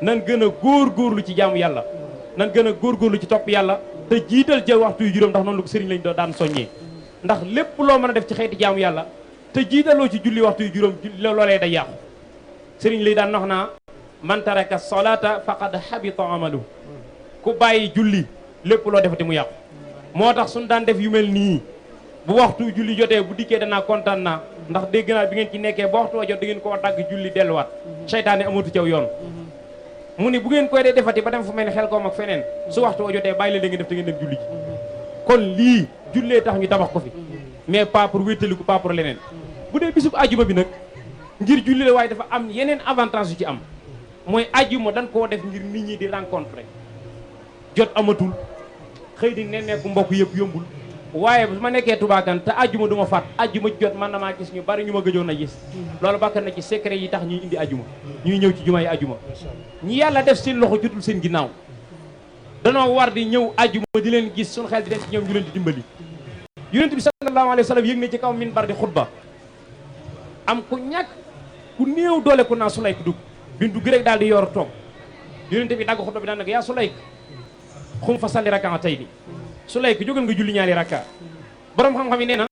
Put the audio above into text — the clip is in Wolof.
nan gën a góorgóorlu ci jaamu yàlla nan gën a góorgóorlu ci topp yàlla te jiital ca waxtu yu juróom ndax noonu la ko sëriñ lañ daan soññee ndax lépp loo mën a def ci xeeti jaamu yàlla te jiitaloo ci julli waxtu yu juróom loolee day yàqu sëriñ lay daan wax naa man taraka solata faqad habita amalu ku bàyyi julli lépp loo defati mu yàqu moo tax suñu daan def yu mel nii bu waxtu julli jotee bu dikkee danaa kontaan naa ndax dégg naa bi ngeen ci nekkee ba waxtu wa jot da ngeen koo dagg julli delluwaat seytaane amatu caw yoon mu ni bu ngeen koy dee defati ba dem fu mel ni xel koom ak feneen su waxtu wa jotee bàyyi la da ngeen def te ngeen dem julli ji kon lii jullee tax ñu tabax ko fi mais pas pour wéttaliku pas pour leneen bu dee bisub ajuma bi nag ngir julli la waaye dafa am yeneen avantage yu ci am mooy ajuma dañ koo def ngir nit ñi di rencontrer jot amatul xëy di nemmeeku mbokk yëpp yombul waaye bu ma nekkee tubaakan te ajuma du ma faat ajuma jot man na maa gis ñu bari ñu ma gëjoon a gis loolu bakkan na ci secret yi tax ñuy indi ajuma ñuy ñëw ci juma yi ajuma ñi yàlla def seen loxo jotul seen ginnaaw danoo war di ñëw ajuma di leen gis suñu xel di dem ci ñoom ñu leen di dimbali yonent bi sallallahu alayhi wa sallam yëg ne ci kaw minbar di xutba am ku ñàkk ku néew doole ku naa Sulayk dugg bi dugg rek daal di yor toog yonent bi dagg xutba bi daan nag yaa Sulayk xum fa salli rak'atayni Sulayk jógal nga julli ñaari rakka borom xam-xam yi nee na